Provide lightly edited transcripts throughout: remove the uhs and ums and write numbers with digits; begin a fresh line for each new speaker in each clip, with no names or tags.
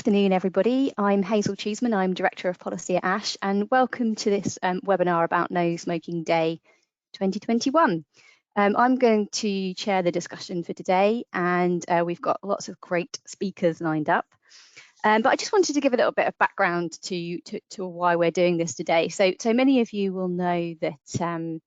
Good afternoon, everybody. I'm Hazel Cheeseman. I'm Director of Policy at ASH, and welcome to this webinar about No Smoking Day 2021. I'm going to chair the discussion for today, and we've got lots of great speakers lined up. But I just wanted to give a little bit of background to why we're doing this today. So many of you will know that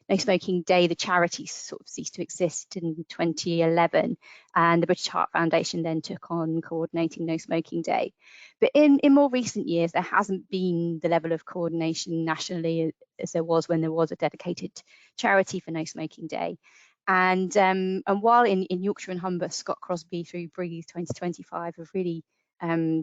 No Smoking Day, the charity, sort of ceased to exist in 2011, and the British Heart Foundation then took on coordinating No Smoking Day. But in more recent years, there hasn't been the level of coordination nationally as there was when there was a dedicated charity for No Smoking Day. And while in Yorkshire and Humber, Scott Crosby through Breathe 2025 have really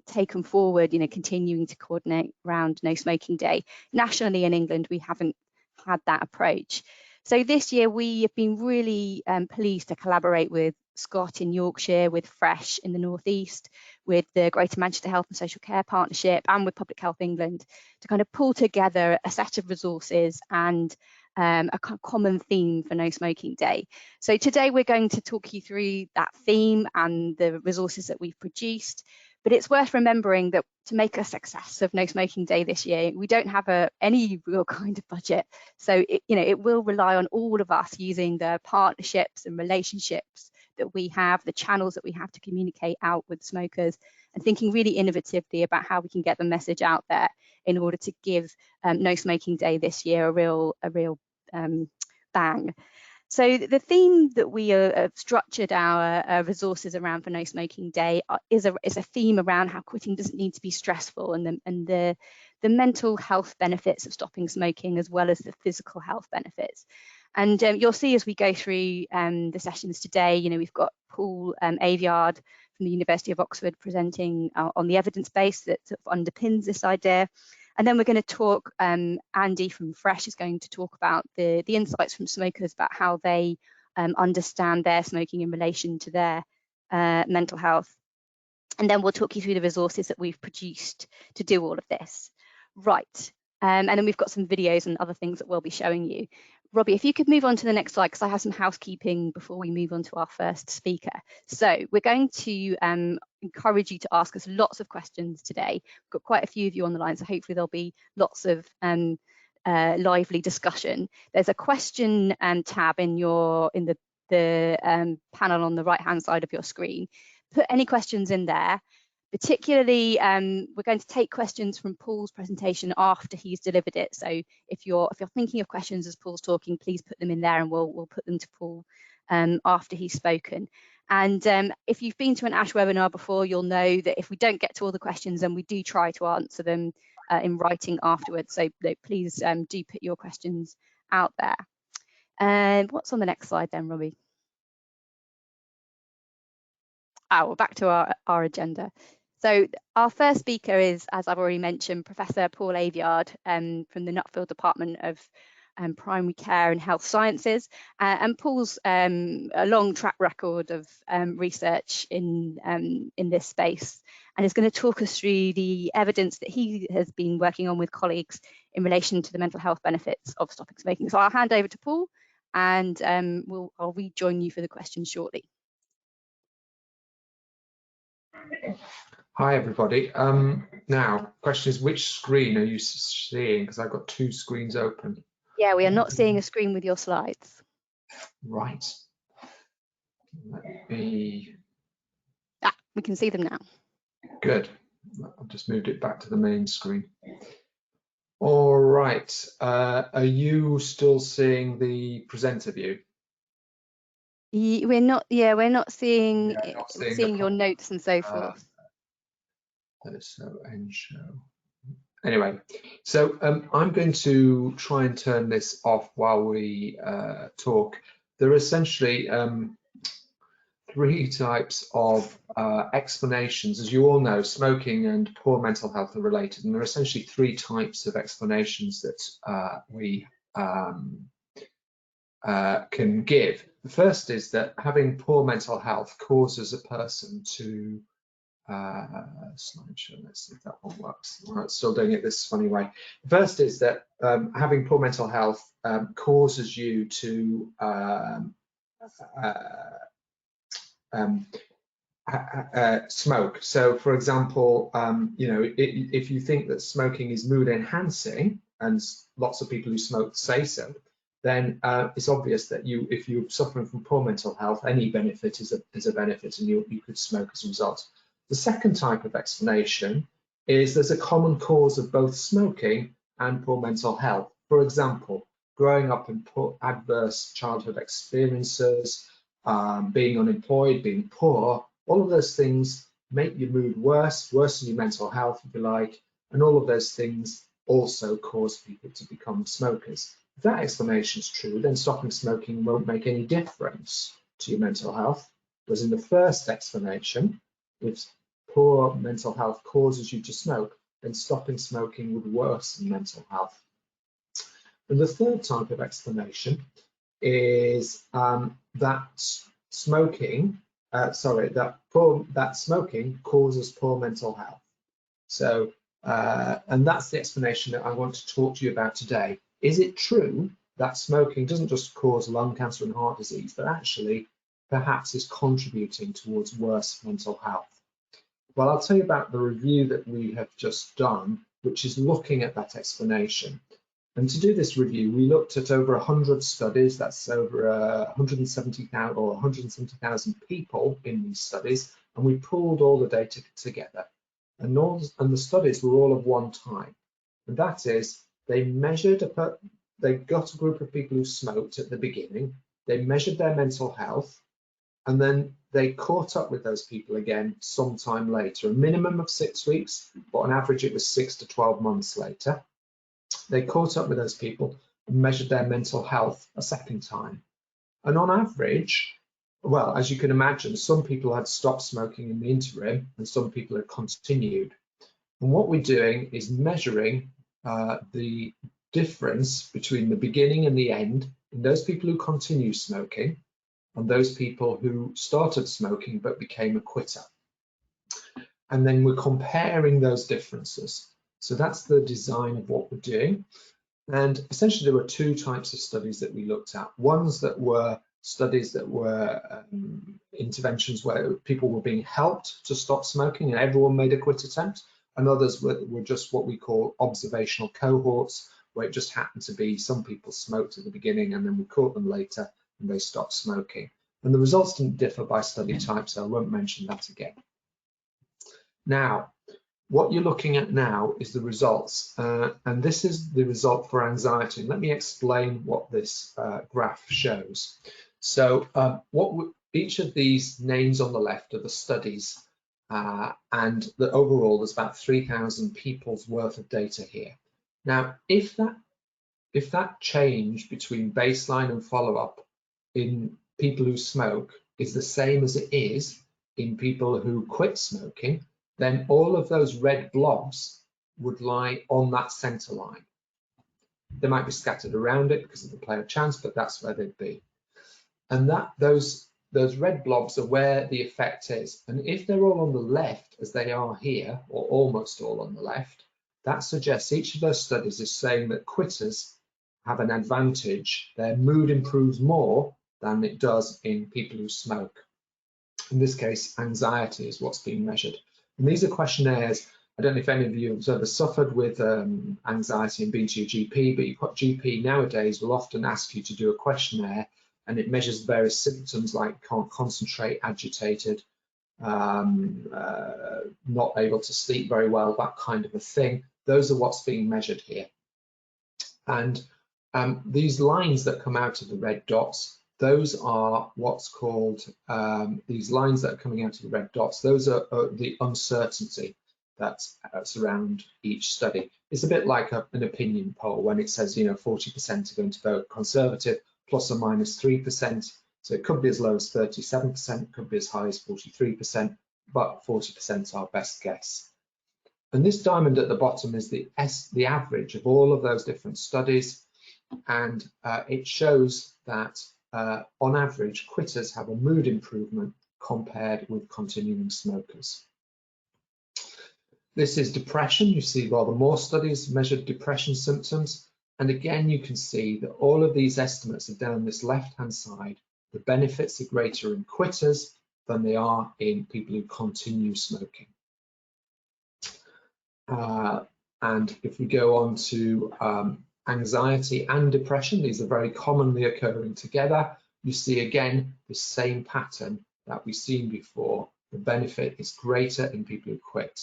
taken forward, continuing to coordinate around No Smoking Day. Nationally in England, we haven't had that approach. So this year we have been really pleased to collaborate with Scott in Yorkshire, with Fresh in the Northeast, with the Greater Manchester Health and Social Care Partnership, and with Public Health England to kind of pull together a set of resources and a common theme for No Smoking Day. So today we're going to talk you through that theme and the resources that we've produced. But it's worth remembering that to make a success of No Smoking Day this year, we don't have any real kind of budget. So it will rely on all of us using the partnerships and relationships that we have, the channels that we have to communicate out with smokers, and thinking really innovatively about how we can get the message out there in order to give No Smoking Day this year a real bang. So the theme that we have structured our resources around for No Smoking Day is a theme around how quitting doesn't need to be stressful, and the mental health benefits of stopping smoking as well as the physical health benefits. And you'll see as we go through the sessions today, we've got Paul Aveyard from the University of Oxford presenting on the evidence base that sort of underpins this idea. And then we're going to talk, Andy from Fresh is going to talk about the insights from smokers about how they understand their smoking in relation to their mental health. And then we'll talk you through the resources that we've produced to do all of this. Right, and then we've got some videos and other things that we'll be showing you. Robbie, if you could move on to the next slide, because I have some housekeeping before we move on to our first speaker. So we're going to encourage you to ask us lots of questions today. We've got quite a few of you on the line, so hopefully there'll be lots of lively discussion. There's a question tab in the panel on the right-hand side of your screen. Put any questions in there. Particularly, we're going to take questions from Paul's presentation after he's delivered it. So if you're thinking of questions as Paul's talking, please put them in there, and we'll put them to Paul after he's spoken. And if you've been to an ASH webinar before, you'll know that if we don't get to all the questions, then we do try to answer them in writing afterwards. So please do put your questions out there. And what's on the next slide then, Robbie? We're back to our agenda. So our first speaker is, as I've already mentioned, Professor Paul Aveyard from the Nuffield Department of Primary Care and Health Sciences. And Paul's a long track record of research in this space, and is going to talk us through the evidence that he has been working on with colleagues in relation to the mental health benefits of stopping smoking. So I'll hand over to Paul, and I'll rejoin you for the questions shortly.
Hi everybody. Now, question is, which screen are you seeing? Because I've got two screens open.
Yeah, we are not seeing a screen with your slides.
Right. Let me.
We can see them now.
Good. I've just moved it back to the main screen. All right. Are you still seeing the presenter view?
We're not. Yeah, we're not seeing. Yeah, not seeing your notes and so forth.
So end show. Anyway, so I'm going to try and turn this off while we talk. There are essentially three types of explanations. As you all know, smoking and poor mental health are related, and there are essentially three types of explanations that we can give. The first is that having poor mental health causes a person to slideshow, let's see if that one works. Well, it's still doing it this funny way. The first is that having poor mental health causes you to smoke. So, for example, you know, if you think that smoking is mood enhancing, and lots of people who smoke say so, then it's obvious that if you're suffering from poor mental health, any benefit is a benefit, and you could smoke as a result. The second type of explanation is there's a common cause of both smoking and poor mental health. For example, growing up in adverse childhood experiences, being unemployed, being poor, all of those things make your mood worse, worsen your mental health, if you like, and all of those things also cause people to become smokers. If that explanation is true, then stopping smoking won't make any difference to your mental health. Whereas in the first explanation, if poor mental health causes you to smoke, then stopping smoking would worsen mental health. And the third type of explanation is that smoking causes poor mental health. So, and that's the explanation that I want to talk to you about today. Is it true that smoking doesn't just cause lung cancer and heart disease, but actually perhaps is contributing towards worse mental health? Well, I'll tell you about the review that we have just done, which is looking at that explanation. And to do this review, we looked at over 100 studies. That's over 170,000 or 170,000 people in these studies, and we pulled all the data together. And the studies were all of one type, and that is they got a group of people who smoked at the beginning, they measured their mental health, and then they caught up with those people again sometime later, a minimum of 6 weeks, but on average it was 6 to 12 months later. They caught up with those people and measured their mental health a second time. And on average, well, as you can imagine, some people had stopped smoking in the interim and some people had continued. And what we're doing is measuring the difference between the beginning and the end in those people who continue smoking and those people who started smoking but became a quitter. And then we're comparing those differences. So that's the design of what we're doing. And essentially there were two types of studies that we looked at. Ones that were studies that were interventions where people were being helped to stop smoking and everyone made a quit attempt, and others were just what we call observational cohorts, where it just happened to be some people smoked at the beginning and then we caught them later and they stopped smoking. And the results didn't differ by study type, so I won't mention that again. Now, what you're looking at now is the results, and this is the result for anxiety. Let me explain what this graph shows. So each of these names on the left are the studies, and overall there's about 3,000 people's worth of data here. Now, if that change between baseline and follow-up in people who smoke is the same as it is in people who quit smoking, then all of those red blobs would lie on that center line. They might be scattered around it because of the player chance, but that's where they'd be. And those red blobs are where the effect is. And if they're all on the left, as they are here, or almost all on the left, that suggests each of those studies is saying that quitters have an advantage. Their mood improves more than it does in people who smoke. In this case, anxiety is what's being measured. And these are questionnaires. I don't know if any of you have ever suffered with anxiety and been to your GP, but your GP nowadays will often ask you to do a questionnaire, and it measures various symptoms like can't concentrate, agitated, not able to sleep very well, that kind of a thing. Those are what's being measured here. And these lines that come out of the red dots, those are what's called, these lines that are coming out of the red dots, those are the uncertainty that's around each study. It's a bit like an opinion poll when it says, 40% are going to vote Conservative, plus or minus 3%. So it could be as low as 37%, could be as high as 43%, but 40% our best guess. And this diamond at the bottom is the average of all of those different studies, and it shows that on average, quitters have a mood improvement compared with continuing smokers. This is depression. You see rather more studies measured depression symptoms. And again, you can see that all of these estimates are down this left-hand side. The benefits are greater in quitters than they are in people who continue smoking. And if we go on to anxiety and depression, these are very commonly occurring together. You see again the same pattern that we've seen before. The benefit is greater in people who quit.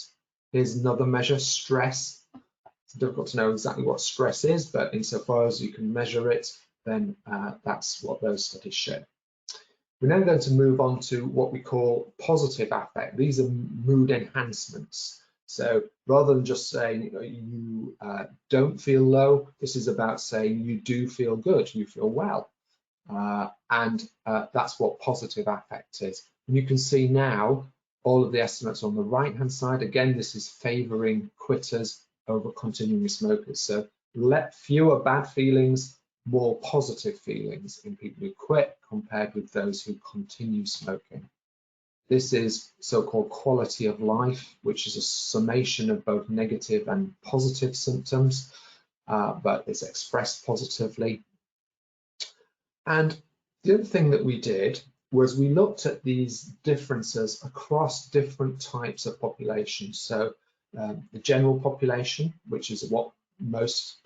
Here's another measure, stress. It's difficult to know exactly what stress is, but insofar as you can measure it, then that's what those studies show. We're now going to move on to what we call positive affect. These are mood enhancements. So rather than just saying you don't feel low, this is about saying you do feel good, you feel well. And that's what positive affect is. And you can see now all of the estimates on the right-hand side. Again, this is favoring quitters over continuing smokers. So fewer bad feelings, more positive feelings in people who quit compared with those who continue smoking. This is so-called quality of life, which is a summation of both negative and positive symptoms, but it's expressed positively. And the other thing that we did was we looked at these differences across different types of populations. So the general population, which is what most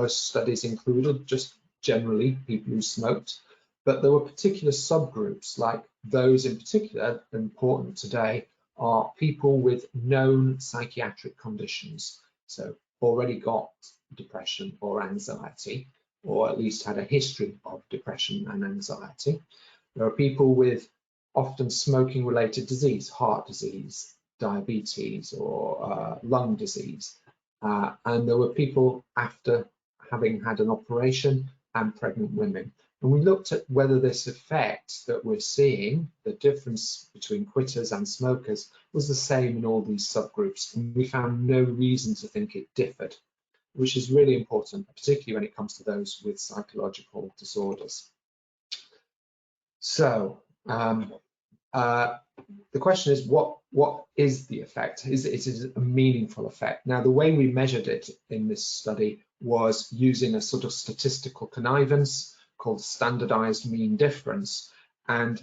studies included, just generally people who smoked. But there were particular subgroups, like those in particular, important today, are people with known psychiatric conditions. So already got depression or anxiety, or at least had a history of depression and anxiety. There are people with often smoking related disease, heart disease, diabetes, or lung disease. And there were people after having had an operation and pregnant women. And we looked at whether this effect that we're seeing, the difference between quitters and smokers, was the same in all these subgroups. And we found no reason to think it differed, which is really important, particularly when it comes to those with psychological disorders. So the question is, what is the effect? Is it a meaningful effect? Now, the way we measured it in this study was using a sort of statistical connivance called standardized mean difference. And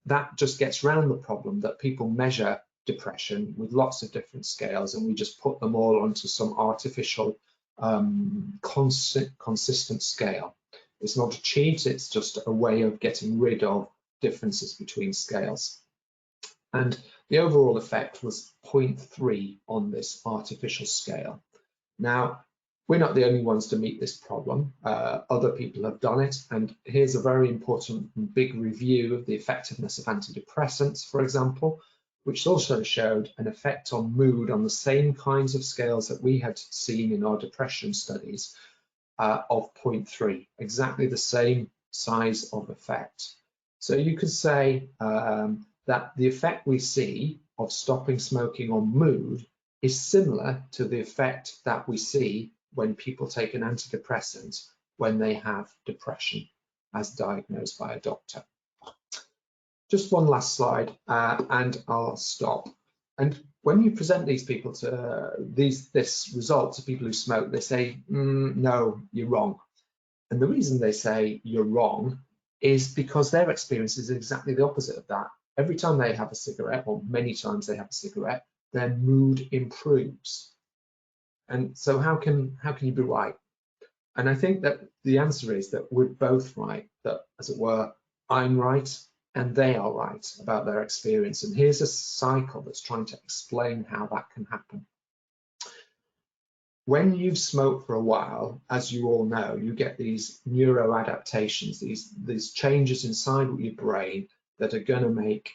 that just gets around the problem that people measure depression with lots of different scales, and we just put them all onto some artificial consistent scale. It's not a cheat, it's just a way of getting rid of differences between scales. And the overall effect was 0.3 on this artificial scale. Now, we're not the only ones to meet this problem. Other people have done it, and here's a very important and big review of the effectiveness of antidepressants, for example, which also showed an effect on mood on the same kinds of scales that we had seen in our depression studies of 0.3, exactly the same size of effect. So you could say that the effect we see of stopping smoking on mood is similar to the effect that we see when people take an antidepressant when they have depression as diagnosed by a doctor. Just one last slide and I'll stop. And when you present these people to this result to people who smoke, they say, no, you're wrong. And the reason they say you're wrong is because their experience is exactly the opposite of that. Every time they have a cigarette, or many times they have a cigarette, their mood improves. And so how can you be right? And I think that the answer is that we're both right, that, as it were, I'm right and they are right about their experience. And here's a cycle that's trying to explain how that can happen. When you've smoked for a while, as you all know, you get these neuroadaptations, these changes inside your brain that are going to make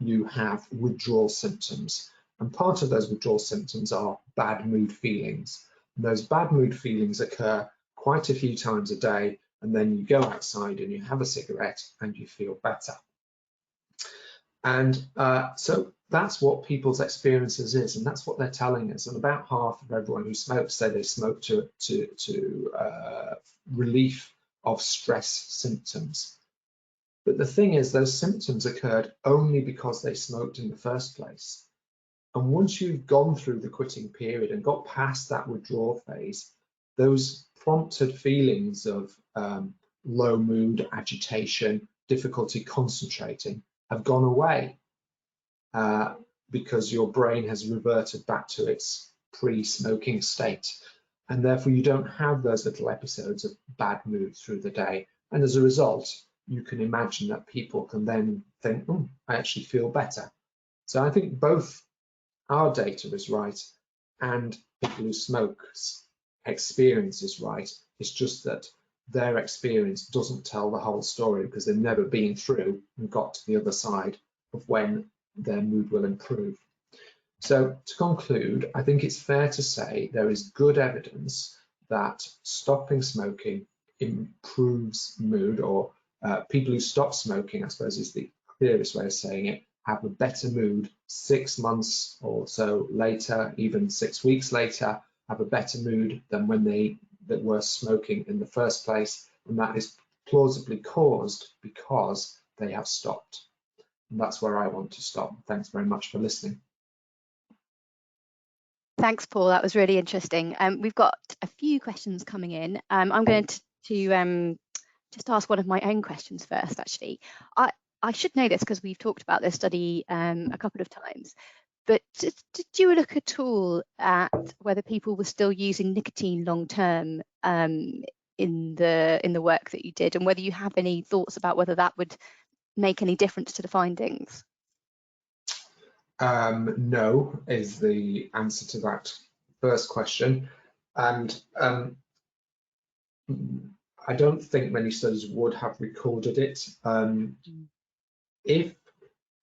you have withdrawal symptoms. And part of those withdrawal symptoms are bad mood feelings. And those bad mood feelings occur quite a few times a day, and then you go outside and you have a cigarette and you feel better. And so that's what people's experiences is, and that's what they're telling us. And about half of everyone who smokes say they smoke to relief of stress symptoms. But the thing is, those symptoms occurred only because they smoked in the first place. And once you've gone through the quitting period and got past that withdrawal phase, those prompted feelings of low mood, agitation, difficulty concentrating, have gone away because your brain has reverted back to its pre-smoking state. And therefore you don't have those little episodes of bad mood through the day. And as a result, you can imagine that people can then think, I actually feel better. So I think both our data is right and people who smoke's experience is right. It's just that their experience doesn't tell the whole story because they've never been through and got to the other side of when their mood will improve. So to conclude, I think it's fair to say there is good evidence that stopping smoking improves mood, or people who stop smoking, I suppose is the clearest way of saying it, have a better mood 6 months or so later, even 6 weeks later, have a better mood than when they were smoking in the first place. And that is plausibly caused because they have stopped. And that's where I want to stop. Thanks very much for listening.
Thanks, Paul. That was really interesting. We've got a few questions coming in. I'm going to just ask one of my own questions first, actually. I should know this because we've talked about this study a couple of times, but did you look at all at whether people were still using nicotine long term in the work that you did, and whether you have any thoughts about whether that would make any difference to the findings?
No is the answer to that first question, and I don't think many studies would have recorded it. If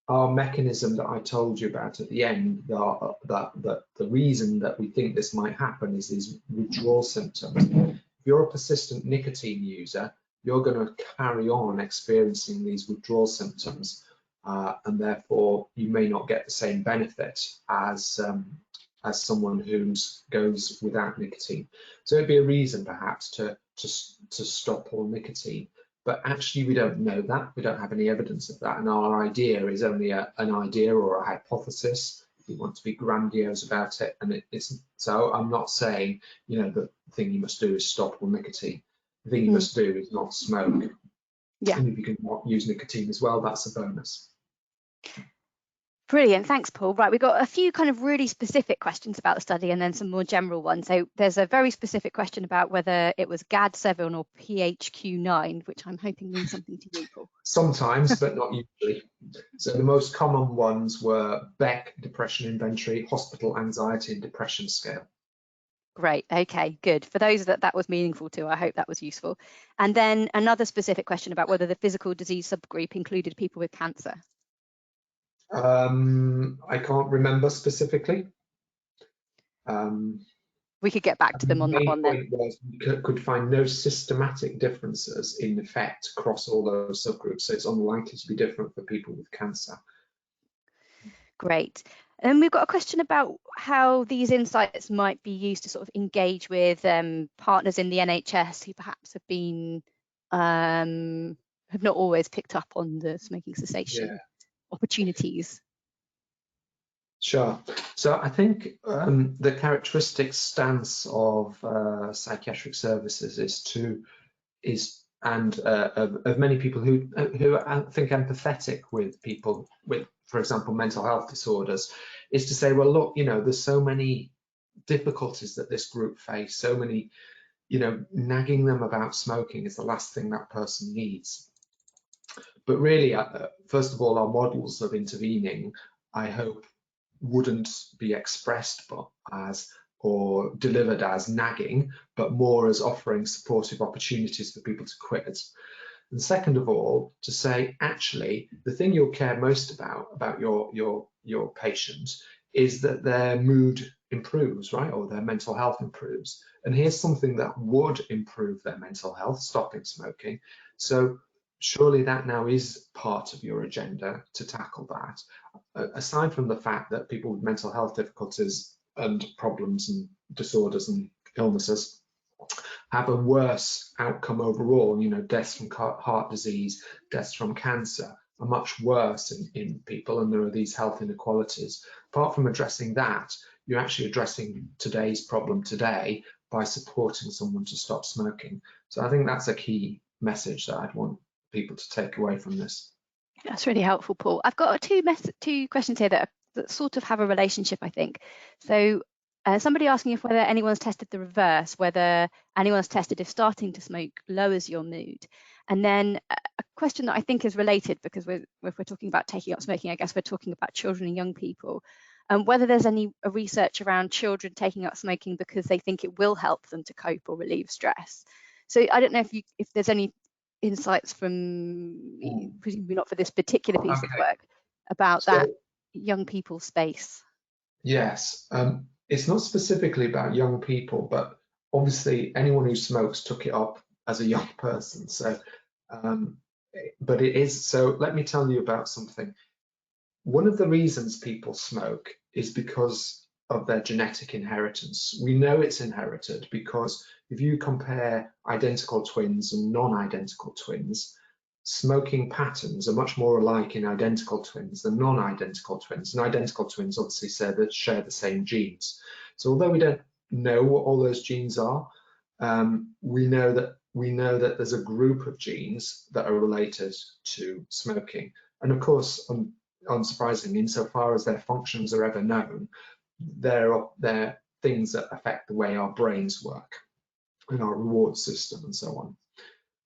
our mechanism that I told you about at the end, the reason that we think this might happen is these withdrawal symptoms. If you're a persistent nicotine user, you're going to carry on experiencing these withdrawal symptoms, and therefore you may not get the same benefit as someone who goes without nicotine. So it'd be a reason perhaps to stop all nicotine. But actually, we don't know that. We don't have any evidence of that. And our idea is only an idea or a hypothesis. We want to be grandiose about it. And it isn't. So I'm not saying, the thing you must do is stop all nicotine. The thing you must do is not smoke.
Yeah.
And if you can not use nicotine as well, that's a bonus.
Brilliant, thanks, Paul. Right, we've got a few kind of really specific questions about the study and then some more general ones. So there's a very specific question about whether it was GAD7 or PHQ9, which I'm hoping means something to you, Paul.
Sometimes, but not usually. So the most common ones were Beck Depression Inventory, Hospital Anxiety and Depression Scale.
Great, okay, good. For those that was meaningful to, I hope that was useful. And then another specific question about whether the physical disease subgroup included people with cancer.
I can't remember specifically.
We could get back to them on that one then.
The main point was we could find no systematic differences in effect across all those subgroups, so it's unlikely to be different for people with cancer.
Great. And we've got a question about how these insights might be used to sort of engage with partners in the NHS who perhaps have been have not always picked up on the smoking cessation opportunities.
Sure. So I think the characteristic stance of psychiatric services of many people who I think empathetic with people with, for example, mental health disorders, is to say, well, look, there's so many difficulties that this group face, so many, nagging them about smoking is the last thing that person needs. But really, first of all, our models of intervening, I hope, wouldn't be expressed as or delivered as nagging, but more as offering supportive opportunities for people to quit. And second of all, to say, actually, the thing you'll care most about your patient is that their mood improves, right? Or their mental health improves. And here's something that would improve their mental health, stopping smoking. So surely that now is part of your agenda to tackle that. Aside from the fact that people with mental health difficulties and problems and disorders and illnesses have a worse outcome overall, deaths from heart disease, deaths from cancer are much worse in people, and there are these health inequalities. Apart from addressing that, you're actually addressing today's problem today by supporting someone to stop smoking. So I think that's a key message that I'd want people to take away from this.
That's really helpful, Paul. I've got two questions here that sort of have a relationship, I think. So somebody asking if whether anyone's tested the reverse, whether anyone's tested if starting to smoke lowers your mood. And then a question that I think is related, because if we're talking about taking up smoking, I guess we're talking about children and young people, whether there's any research around children taking up smoking because they think it will help them to cope or relieve stress. So I don't know if there's any insights from, presumably not for this particular piece of work, about that young people space.
Yes, it's not specifically about young people, but obviously anyone who smokes took it up as a young person. So, but it is, so let me tell you about something. One of the reasons people smoke is because of their genetic inheritance. We know it's inherited because if you compare identical twins and non-identical twins, smoking patterns are much more alike in identical twins than non-identical twins. And identical twins obviously share the same genes. So although we don't know what all those genes are, we know that there's a group of genes that are related to smoking. And of course, unsurprisingly, insofar as their functions are ever known, they're things that affect the way our brains work and our reward system and so on.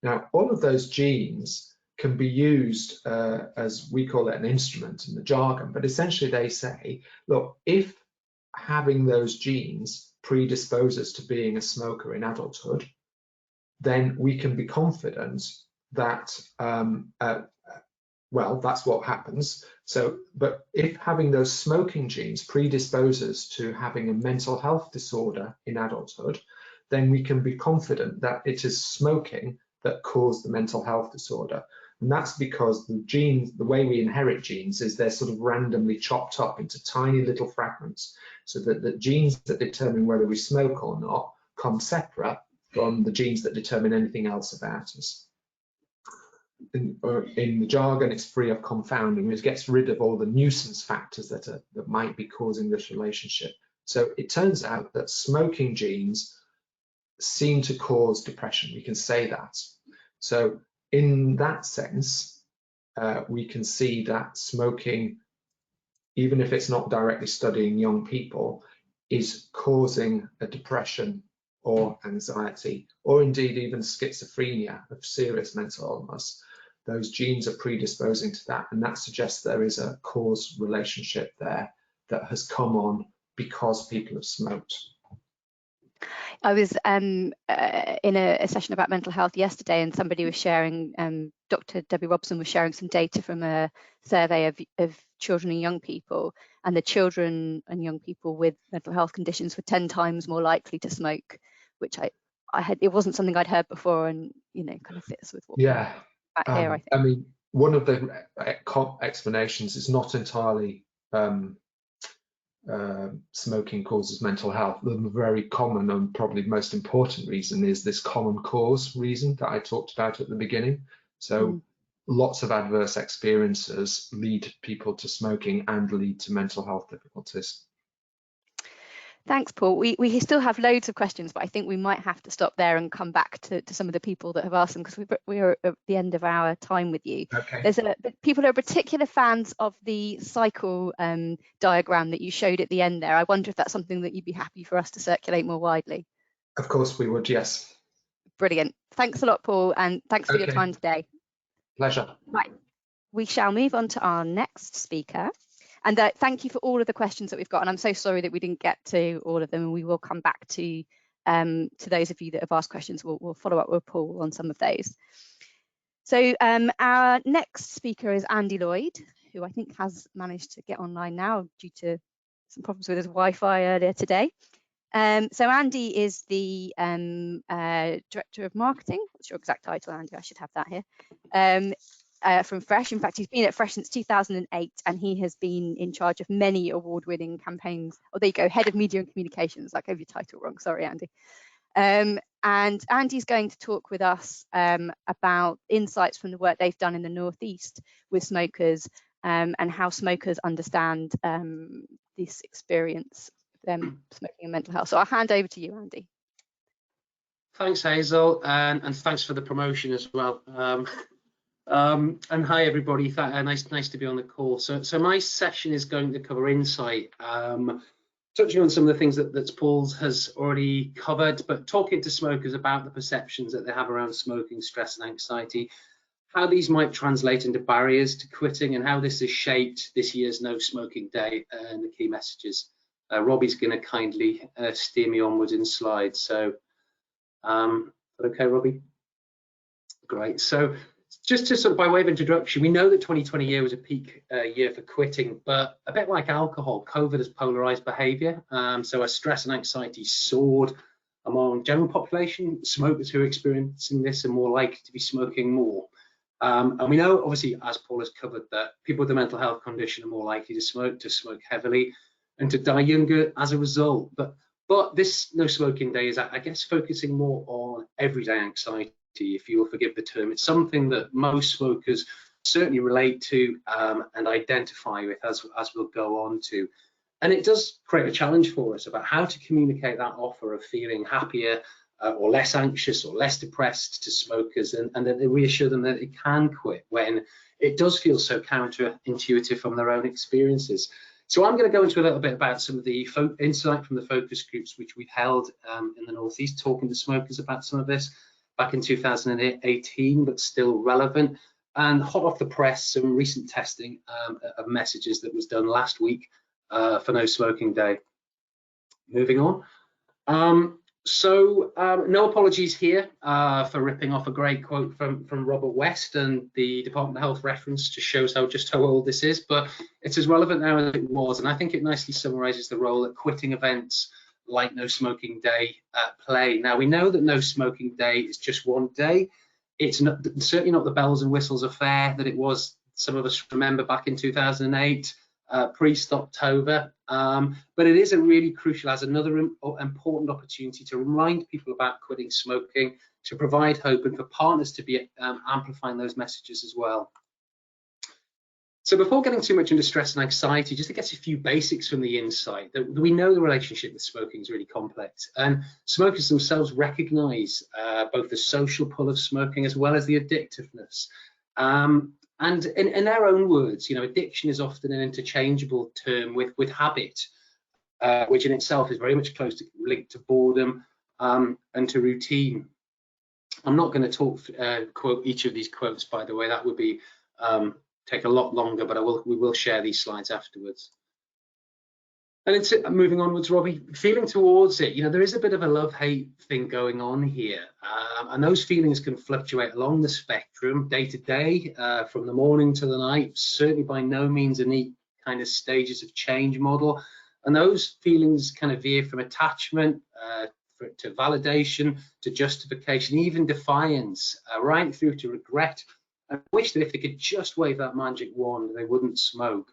Now, all of those genes can be used as we call it an instrument in the jargon, but essentially they say, look, if having those genes predisposes to being a smoker in adulthood, then we can be confident that well, that's what happens. So, but if having those smoking genes predisposes to having a mental health disorder in adulthood, then we can be confident that it is smoking that caused the mental health disorder. And that's because the genes, the way we inherit genes is they're sort of randomly chopped up into tiny little fragments, so that the genes that determine whether we smoke or not come separate from the genes that determine anything else about us. In the jargon, it's free of confounding, which gets rid of all the nuisance factors that might be causing this relationship. So it turns out that smoking genes seem to cause depression. We can say that. So in that sense, we can see that smoking, even if it's not directly studying young people, is causing a depression or anxiety, or indeed even schizophrenia of serious mental illness. Those genes are predisposing to that, and that suggests there is a cause relationship there that has come on because people have smoked.
I was in a session about mental health yesterday, and somebody was sharing, Dr. Debbie Robson was sharing some data from a survey of children and young people, and the children and young people with mental health conditions were 10 times more likely to smoke, which it wasn't something I'd heard before, and kind of fits with what we're at here, I think.
I mean, one of the explanations is not entirely smoking causes mental health. The very common and probably most important reason is this common cause reason that I talked about at the beginning. So lots of adverse experiences lead people to smoking and lead to mental health difficulties.
Thanks, Paul. We still have loads of questions, but I think we might have to stop there and come back to some of the people that have asked them, because we're at the end of our time with you.
Okay.
There's people who are particular fans of the cycle diagram that you showed at the end there. I wonder if that's something that you'd be happy for us to circulate more widely.
Of course we would, yes.
Brilliant. Thanks a lot, Paul, and thanks for your time today.
Pleasure.
Right. We shall move on to our next speaker. And thank you for all of the questions that we've got. And I'm so sorry that we didn't get to all of them. And we will come back to those of you that have asked questions. We'll follow up with Paul on some of those. So our next speaker is Andy Lloyd, who I think has managed to get online now due to some problems with his Wi-Fi earlier today. So Andy is the Director of Marketing. What's your exact title, Andy? I should have that here. From Fresh. In fact, he's been at Fresh since 2008, and he has been in charge of many award-winning campaigns. Oh, there you go, Head of Media and Communications. I gave your title wrong, sorry, Andy. And Andy's going to talk with us about insights from the work they've done in the Northeast with smokers, and how smokers understand this experience of them smoking and mental health. So I'll hand over to you, Andy.
Thanks, Hazel, and thanks for the promotion as well. And hi everybody, nice to be on the call. So my session is going to cover insight, touching on some of the things that Paul has already covered, but talking to smokers about the perceptions that they have around smoking, stress and anxiety, how these might translate into barriers to quitting, and how this has shaped this year's No Smoking Day and the key messages. Robbie's going to kindly steer me onwards in slides. So, okay, Robbie? Great. So just to sort of by way of introduction, we know that 2020 year was a peak year for quitting, but a bit like alcohol, COVID has polarized behavior. So as stress and anxiety soared among general population, smokers who are experiencing this are more likely to be smoking more. And we know, obviously, as Paul has covered, that people with a mental health condition are more likely to smoke heavily, and to die younger as a result. But this No Smoking Day is, I guess, focusing more on everyday anxiety, if you will forgive the term. It's something that most smokers certainly relate to and identify with, as we'll go on to. And it does create a challenge for us about how to communicate that offer of feeling happier or less anxious or less depressed to smokers, and that they reassure them that they can quit when it does feel so counterintuitive from their own experiences. So I'm going to go into a little bit about some of the insight from the focus groups which we've held in the Northeast, talking to smokers about some of this back in 2018, but still relevant, and hot off the press, some recent testing of messages that was done last week for No Smoking Day. Moving on. No apologies here for ripping off a great quote from Robert West, and the Department of Health reference just shows just how old this is, but it's as relevant now as it was, and I think it nicely summarizes the role that quitting events like No Smoking Day play. Now, we know that No Smoking Day is just one day. It's certainly not the bells and whistles affair that it was, some of us remember, back in 2008. Pre-Stoptober, but it is a really crucial, as another important opportunity to remind people about quitting smoking, to provide hope, and for partners to be amplifying those messages as well. So before getting too much into stress and anxiety, just to get a few basics from the insight, that we know the relationship with smoking is really complex, and smokers themselves recognize both the social pull of smoking as well as the addictiveness. And in their own words, addiction is often an interchangeable term with habit, which in itself is very much closely linked to boredom and to routine. I'm not going to quote each of these quotes, by the way. That would be take a lot longer, but we will share these slides afterwards. And it's moving onwards, Robbie, feeling towards it, there is a bit of a love-hate thing going on here. And those feelings can fluctuate along the spectrum day to day, from the morning to the night, certainly by no means a neat kind of stages of change model. And those feelings kind of veer from attachment to validation, to justification, even defiance, right through to regret. I wish that if they could just wave that magic wand, they wouldn't smoke.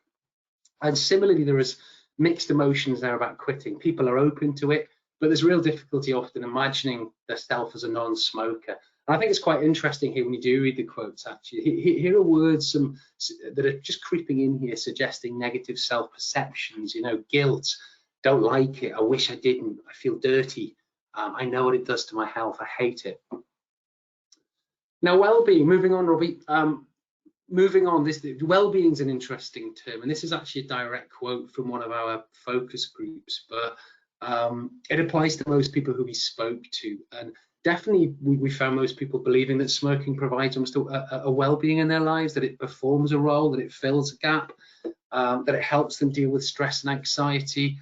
And similarly, there is mixed emotions there about quitting. People are open to it, but there's real difficulty often imagining themselves as a non-smoker. And I think it's quite interesting here when you do read the quotes, actually. Here are words that are just creeping in here, suggesting negative self-perceptions, guilt, don't like it, I wish I didn't, I feel dirty, I know what it does to my health, I hate it. Now, well-being, moving on, Robbie. Moving on, well-being is an interesting term, and this is actually a direct quote from one of our focus groups, but it applies to most people who we spoke to, and definitely we found most people believing that smoking provides almost a well-being in their lives, that it performs a role, that it fills a gap, that it helps them deal with stress and anxiety.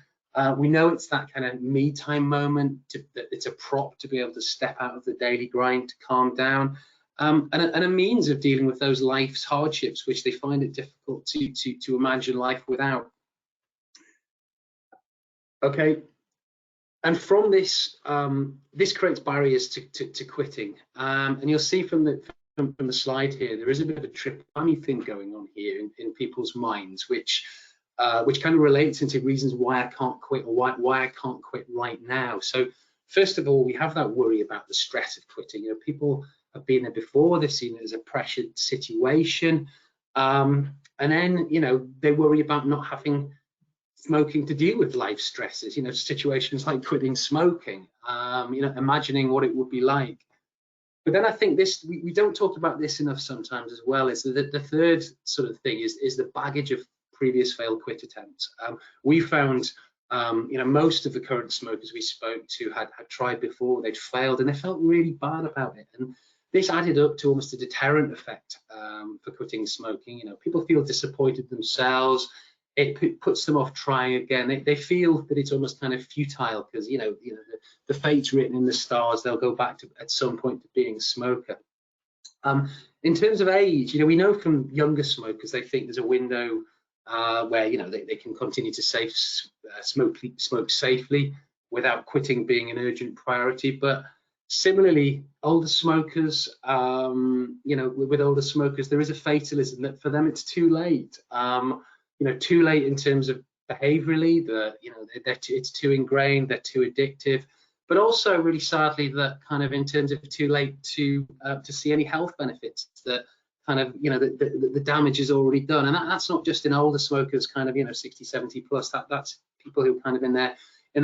We know it's that kind of me time moment, that it's a prop to be able to step out of the daily grind, to calm down. And a means of dealing with those life's hardships, which they find it difficult to imagine life without. Okay, and from this, this creates barriers to quitting. And you'll see from the slide here, there is a bit of a triple whammy thing going on here in people's minds, which kind of relates into reasons why I can't quit, or why I can't quit right now. So first of all, we have that worry about the stress of quitting. People have been there before, they've seen it as a pressured situation, and then they worry about not having smoking to deal with life stresses, situations like quitting smoking, imagining what it would be like. But then I think this, we don't talk about this enough sometimes as well, is that the third sort of thing is the baggage of previous failed quit attempts. We found, most of the current smokers we spoke to had tried before, they'd failed, and they felt really bad about it. And this added up to almost a deterrent effect for quitting smoking. People feel disappointed themselves. It puts them off trying again. They feel that it's almost kind of futile because the fate's written in the stars. They'll go back to at some point to being a smoker. In terms of age, we know from younger smokers they think there's a window where they can continue to smoke safely without quitting being an urgent priority. But similarly, older smokers, with older smokers, there is a fatalism that for them it's too late. Too late in terms of behaviourally, it's too ingrained, they're too addictive, but also really sadly that kind of in terms of too late to see any health benefits, that kind of the damage is already done. And that's not just in older smokers, kind of 60, 70 plus. That's people who are kind of in their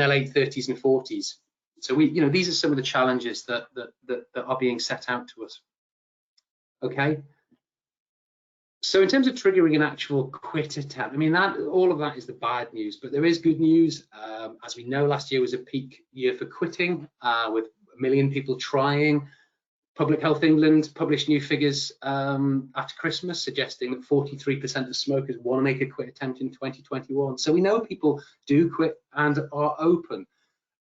late 30s and 40s. So these are some of the challenges that are being set out to us. Okay. So in terms of triggering an actual quit attempt, all of that is the bad news, but there is good news. As we know, last year was a peak year for quitting, with 1 million people trying. Public Health England published new figures after Christmas suggesting that 43% of smokers want to make a quit attempt in 2021. So we know people do quit and are open.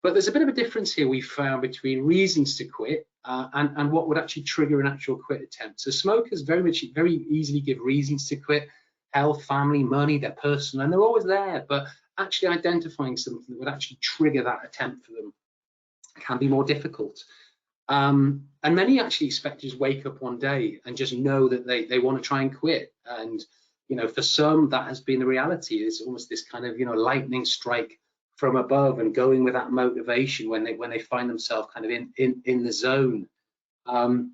But there's a bit of a difference here we found between reasons to quit and what would actually trigger an actual quit attempt. So smokers very easily give reasons to quit: health, family, money, their personal, and they're always there. But actually identifying something that would actually trigger that attempt for them can be more difficult. And many actually expect to just wake up one day and just know that they want to try and quit. And for some, that has been the reality. It's almost this kind of lightning strike from above, and going with that motivation when they find themselves kind of in the zone. And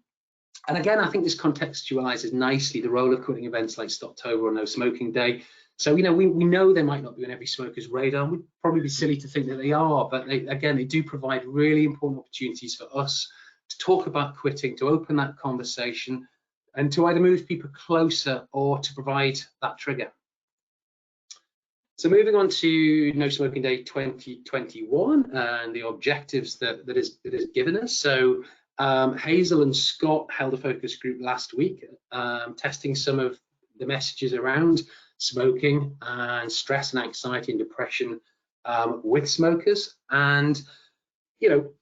again, I think this contextualizes nicely the role of quitting events like Stoptober or No Smoking Day. So we know they might not be on every smoker's radar. We'd probably be silly to think that they are, but they do provide really important opportunities for us to talk about quitting, to open that conversation, and to either move people closer or to provide that trigger. So moving on to No Smoking Day 2021 and the objectives that is given us. So Hazel and Scott held a focus group last week, testing some of the messages around smoking and stress and anxiety and depression with smokers. And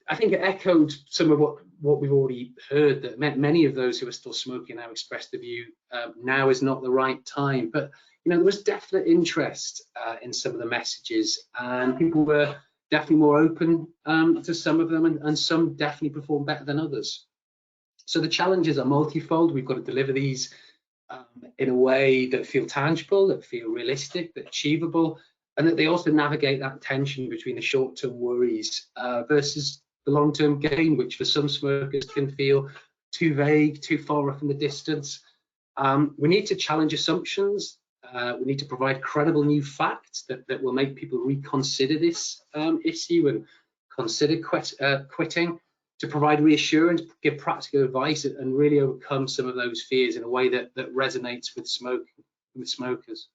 I think it echoed some of what we've already heard, that many of those who are still smoking now expressed the view now is not the right time. But there was definite interest in some of the messages, and people were definitely more open to some of them, and some definitely performed better than others. So the challenges are multifold. We've got to deliver these in a way that feel tangible, that feel realistic, that achievable, and that they also navigate that tension between the short-term worries versus the long-term gain, which for some smokers can feel too vague, too far off in the distance. We need to challenge assumptions. We need to provide credible new facts that will make people reconsider this issue and consider quitting, to provide reassurance, give practical advice, and really overcome some of those fears in a way that resonates with smokers.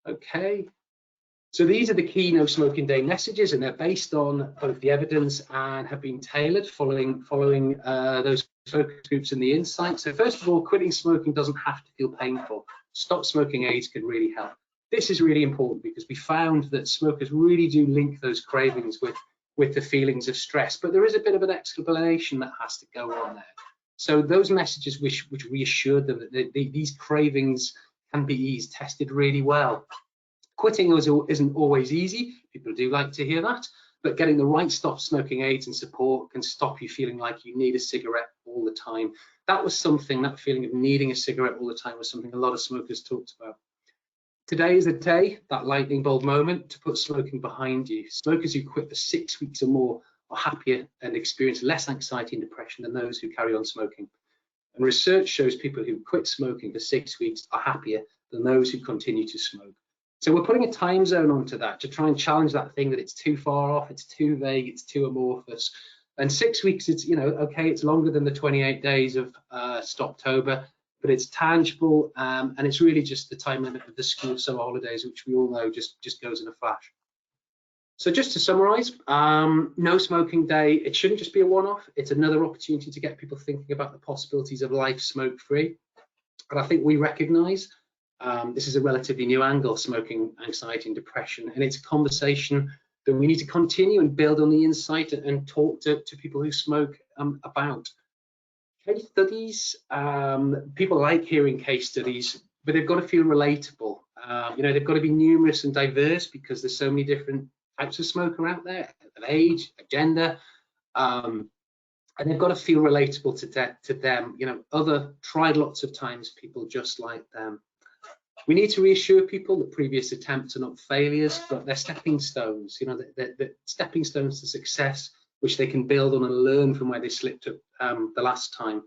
Okay. So these are the key No Smoking Day messages, and they're based on both the evidence and have been tailored following those focus groups and the insights. So first of all, quitting smoking doesn't have to feel painful. Stop smoking aids can really help. This is really important because we found that smokers really do link those cravings with the feelings of stress, but there is a bit of an explanation that has to go on there. So those messages which reassured them that these cravings can be eased, tested really well. Quitting isn't always easy. People do like to hear that, but getting the right stop smoking aids and support can stop you feeling like you need a cigarette all the time. That was something, that feeling of needing a cigarette all the time was something a lot of smokers talked about. Today is the day, that lightning bolt moment, to put smoking behind you. Smokers who quit for 6 weeks or more are happier and experience less anxiety and depression than those who carry on smoking. And research shows people who quit smoking for 6 weeks are happier than those who continue to smoke. So we're putting a time zone onto that to try and challenge that thing that it's too far off, it's too vague, it's too amorphous. And 6 weeks, it's, okay, it's longer than the 28 days of Stoptober, but it's tangible, and it's really just the time limit of the school summer holidays, which we all know just goes in a flash. So just to summarize, No Smoking Day, it shouldn't just be a one-off. It's another opportunity to get people thinking about the possibilities of life smoke-free. And I think we recognize this is a relatively new angle, smoking, anxiety and depression, and it's a conversation that we need to continue and build on the insight and talk to people who smoke about. Case studies, people like hearing case studies, but they've got to feel relatable. They've got to be numerous and diverse because there's so many different types of smoker out there, of age, of gender, and they've got to feel relatable to them. Other tried lots of times, people just like them. We need to reassure people that previous attempts are not failures, but they're stepping stones. They're stepping stones to success, which they can build on and learn from where they slipped up the last time.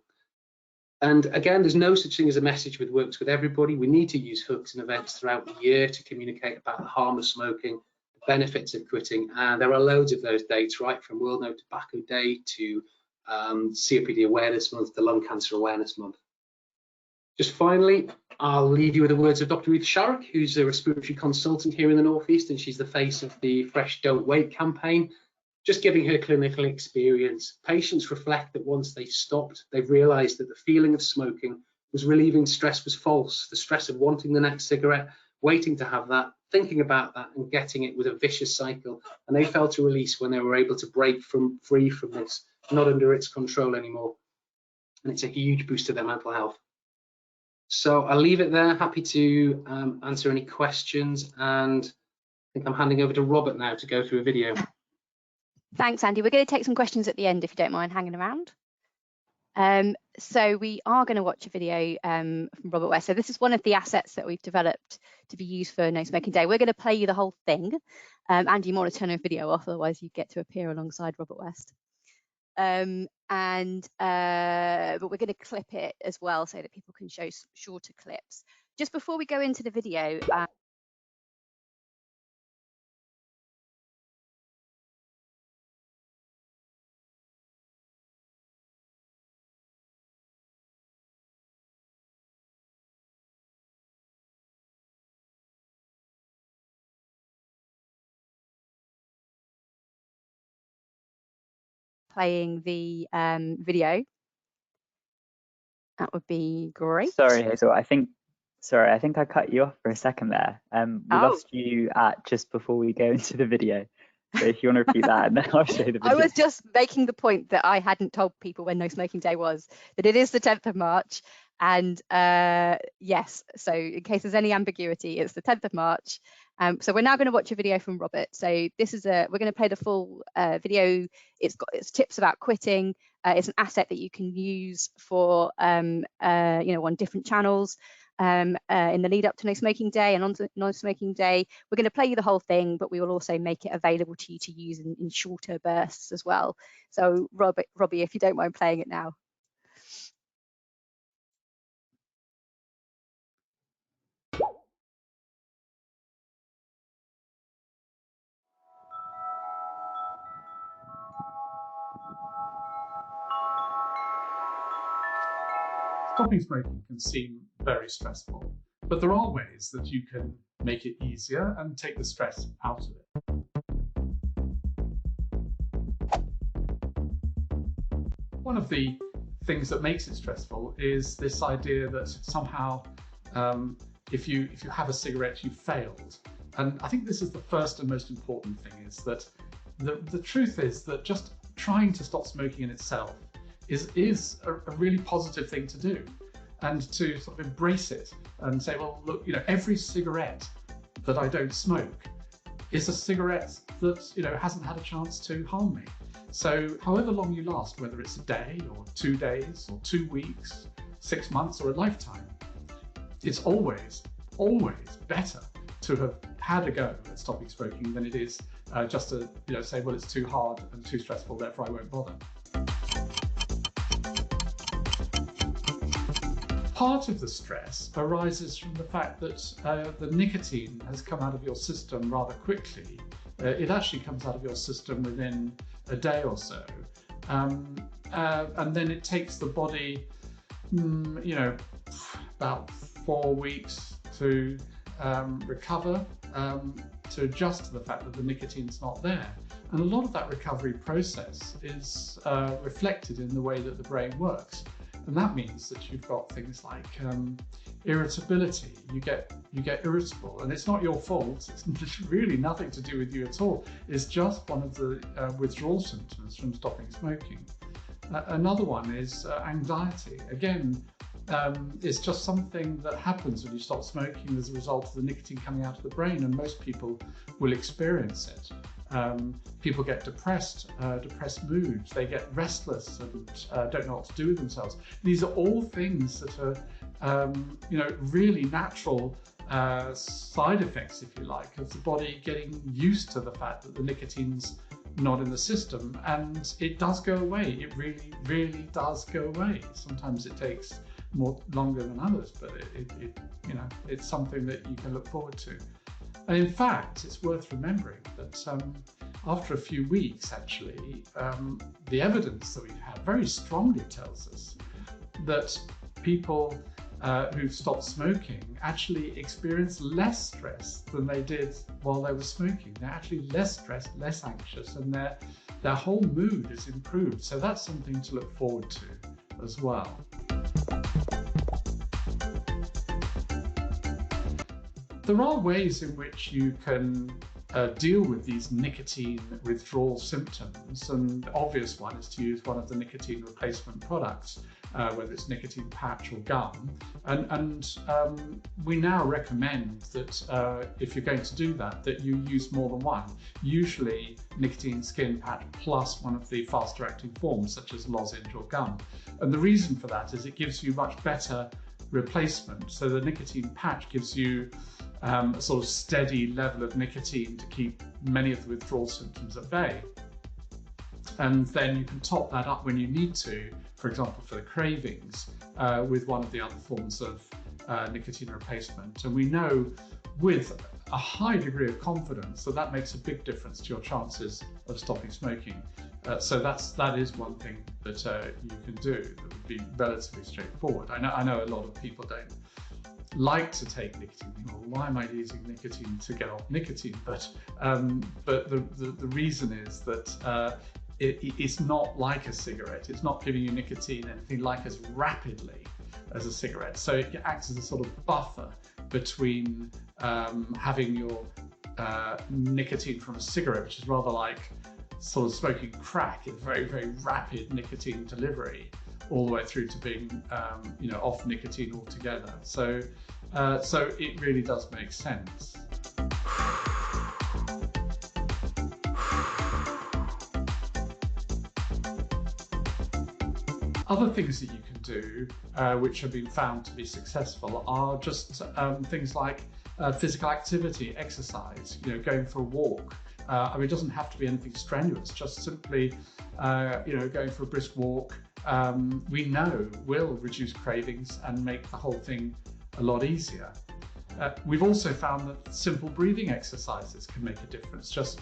And again, there's no such thing as a message that works with everybody. We need to use hooks and events throughout the year to communicate about the harm of smoking, the benefits of quitting, and there are loads of those dates, right from World No Tobacco Day to COPD Awareness Month to Lung Cancer Awareness Month. Just finally, I'll leave you with the words of Dr. Ruth Sharrock, who's a respiratory consultant here in the Northeast, and she's the face of the Fresh Don't Wait campaign. Just giving her clinical experience, patients reflect that once they stopped, they've realized that the feeling of smoking was relieving stress was false. The stress of wanting the next cigarette, waiting to have that, thinking about that and getting it was a vicious cycle. And they felt a release when they were able to break free from this, not under its control anymore. And it's a huge boost to their mental health. So I'll leave it there. Happy to answer any questions. And I think I'm handing over to Robert now to go through a video.
Thanks, Andy. We're going to take some questions at the end if you don't mind hanging around. So we are going to watch a video from Robert West. So this is one of the assets that we've developed to be used for No Smoking Day. We're going to play you the whole thing. Andy, you might want to turn a video off, otherwise you get to appear alongside Robert West. But we're going to clip it as well so that people can show shorter clips. Just before we go into the video, playing the video. That would be great.
Sorry, Hazel. I think I cut you off for a second there. We lost you at just before we go into the video. So if you want to repeat that, and then I'll show the video.
I was just making the point that I hadn't told people when No Smoking Day was, that it is the 10th of March. And yes, so in case there's any ambiguity, it's the 10th of March. So we're now going to watch a video from Robert. So this is we're going to play the full video. It's tips about quitting. It's an asset that you can use for on different channels in the lead up to No Smoking Day and on No Smoking Day. We're going to play you the whole thing, but we will also make it available to you to use in shorter bursts as well. So Robbie, if you don't mind playing it now.
Stopping smoking can seem very stressful, but there are ways that you can make it easier and take the stress out of it. One of the things that makes it stressful is this idea that somehow if you have a cigarette, you failed. And I think this is the first and most important thing, is that the truth is that just trying to stop smoking in itself is a really positive thing to do, and to sort of embrace it and say, well, look, every cigarette that I don't smoke is a cigarette that hasn't had a chance to harm me. So however long you last, whether it's a day or 2 days or 2 weeks, 6 months or a lifetime, it's always better to have had a go at stopping smoking than it is just to say, well, it's too hard and too stressful, therefore I won't bother. Part of the stress arises from the fact that the nicotine has come out of your system rather quickly. It actually comes out of your system within a day or so, And then it takes the body, you know, about 4 weeks to recover, to adjust to the fact that the nicotine's not there. And a lot of that recovery process is reflected in the way that the brain works. And that means that you've got things like irritability. You get irritable, and it's not your fault. It's really nothing to do with you at all. It's just one of the withdrawal symptoms from stopping smoking. Another one is anxiety. Again, it's just something that happens when you stop smoking as a result of the nicotine coming out of the brain, and most people will experience it. People get depressed moods, they get restless and don't know what to do with themselves. These are all things that are, you know, really natural side effects, if you like, of the body getting used to the fact that the nicotine's not in the system, and it does go away. It really, really does go away. Sometimes it takes longer than others, but you know, it's something that you can look forward to. And in fact, it's worth remembering that after a few weeks, actually, the evidence that we've had very strongly tells us that people who've stopped smoking actually experience less stress than they did while they were smoking. They're actually less stressed, less anxious, and their whole mood is improved. So that's something to look forward to as well. There are ways in which you can deal with these nicotine withdrawal symptoms, and the obvious one is to use one of the nicotine replacement products, whether it's nicotine patch or gum. And we now recommend that if you're going to do that, that you use more than one. Usually nicotine skin patch plus one of the faster acting forms, such as lozenge or gum. And the reason for that is it gives you much better replacement. So the nicotine patch gives you a sort of steady level of nicotine to keep many of the withdrawal symptoms at bay. And then you can top that up when you need to, for example, for the cravings, with one of the other forms of nicotine replacement. And we know with a high degree of confidence that that makes a big difference to your chances of stopping smoking. So that is one thing that you can do that would be relatively straightforward. I know a lot of people don't like to take nicotine. Well, why am I using nicotine to get off nicotine? But the reason is that it's not like a cigarette. It's not giving you nicotine anything like as rapidly as a cigarette. So it acts as a sort of buffer between having your nicotine from a cigarette, which is rather like sort of smoking crack, it's very, very rapid nicotine delivery, all the way through to being you know, off nicotine altogether. So it really does make sense. Other things that you can do, which have been found to be successful, are just things like physical activity, exercise, you know, going for a walk. I mean, it doesn't have to be anything strenuous, just simply, you know, going for a brisk walk, we know will reduce cravings and make the whole thing a lot easier. We've also found that simple breathing exercises can make a difference. Just,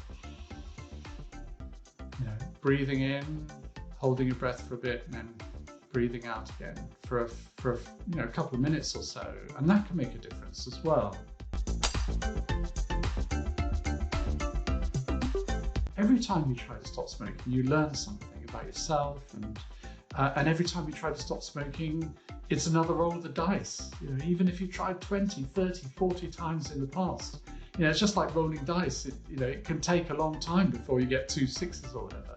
you know, breathing in, holding your breath for a bit, and then breathing out again for you know, a couple of minutes or so, and that can make a difference as well. Every time you try to stop smoking, you learn something about yourself, and every time you try to stop smoking, it's another roll of the dice. You know, even if you tried 20, 30, 40 times in the past, you know, it's just like rolling dice. You know, it can take a long time before you get 2 6s or whatever,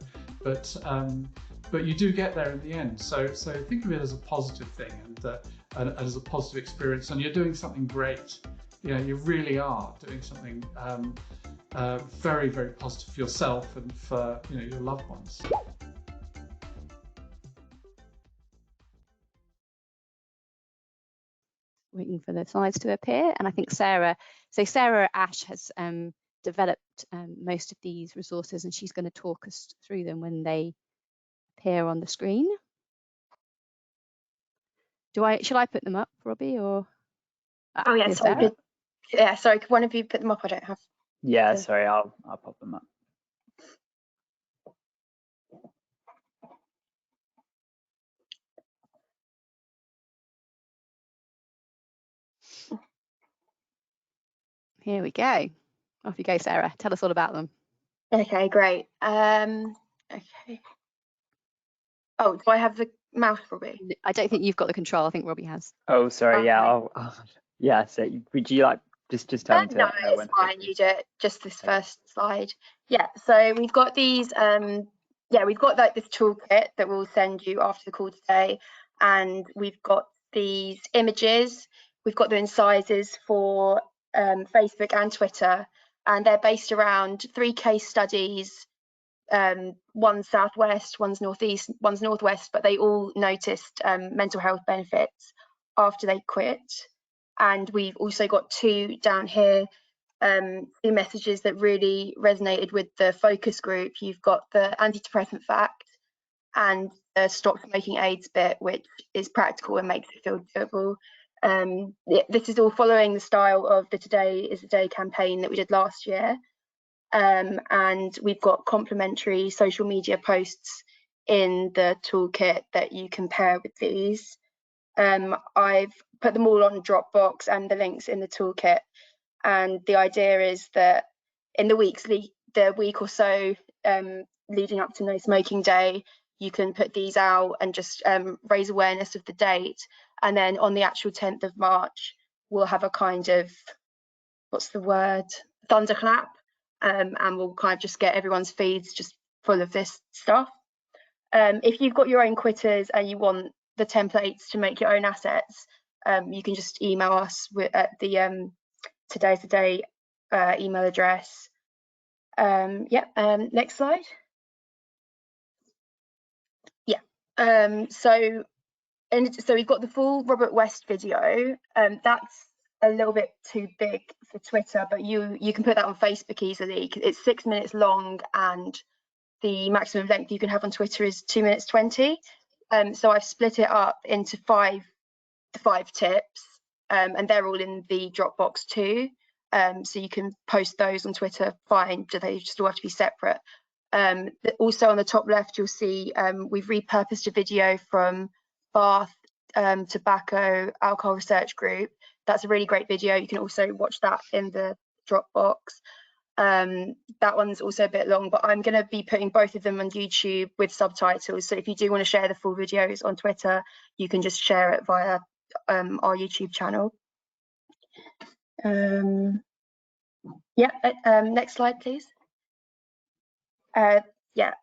but you do get there in the end. So think of it as a positive thing and as a positive experience, and you're doing something great. You know, you really are doing something very, very positive for yourself and for, you know, your loved ones.
Waiting for the slides to appear, and I think Sarah Ash has developed most of these resources, and she's going to talk us through them when they appear on the screen. Shall I put them up, Robbie, or?
Oh yeah, sorry. Yeah, sorry. Could one of you put them up? I don't have.
Yeah, sorry. I'll pop them up.
Here we go. Off you go, Sarah. Tell us all about them.
Okay, great. Okay. Oh, do I have the mouse, Robbie?
I don't think you've got the control. I think Robbie has.
Oh, sorry. Yeah.
Okay.
Yeah. So would you like just tell me to
No,
know
it's
when to
fine.
click?
You do it. Just this
Okay.
first slide. Yeah. So we've got these. Yeah, we've got like this toolkit that we'll send you after the call today, and we've got these images. We've got them in sizes for Facebook and Twitter, and they're based around 3 case studies. One's southwest, one's northeast, one's northwest, but they all noticed mental health benefits after they quit. And we've also got 2 down here, 2 messages that really resonated with the focus group. You've got the antidepressant fact and the stop smoking AIDS bit, which is practical and makes it feel doable. This is all following the style of the Today is the Day campaign that we did last year. And we've got complementary social media posts in the toolkit that you can pair with these. I've put them all on Dropbox and the links in the toolkit. And the idea is that in the week or so leading up to No Smoking Day, you can put these out and just raise awareness of the date. And then on the actual 10th of March, we'll have a kind of, what's the word, thunderclap. And we'll kind of just get everyone's feeds just full of this stuff. If you've got your own quitters and you want the templates to make your own assets, you can just email us at the Today's the Day email address. Next slide. Yeah. So we've got the full Robert West video. That's a little bit too big for Twitter, but you can put that on Facebook easily. It's 6 minutes long, and the maximum length you can have on Twitter is 2 minutes 20. So I've split it up into 5 tips, and they're all in the Dropbox too. So you can post those on Twitter, fine, they just all have to be separate. Also on the top left, you'll see we've repurposed a video from Bath Tobacco Alcohol Research Group. That's a really great video. You can also watch that in the Dropbox. That one's also a bit long, but I'm going to be putting both of them on YouTube with subtitles. So if you do want to share the full videos on Twitter, you can just share it via our YouTube channel. Next slide, please. Yeah,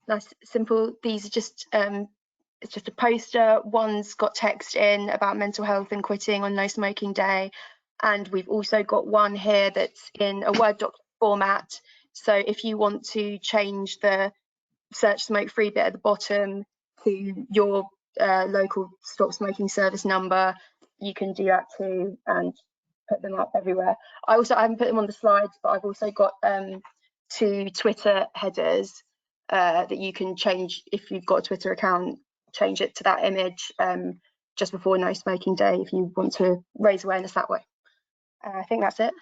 nice, simple. These are just it's just a poster. One's got text in about mental health and quitting on No Smoking Day, and we've also got one here that's in a Word doc format. So if you want to change the search smoke free bit at the bottom to your local stop smoking service number, you can do that too and put them up everywhere. I haven't put them on the slides, but I've also got 2 Twitter headers that you can change if you've got a Twitter account, change it to that image just before No Smoking Day if you want to raise awareness that way. I think that's it.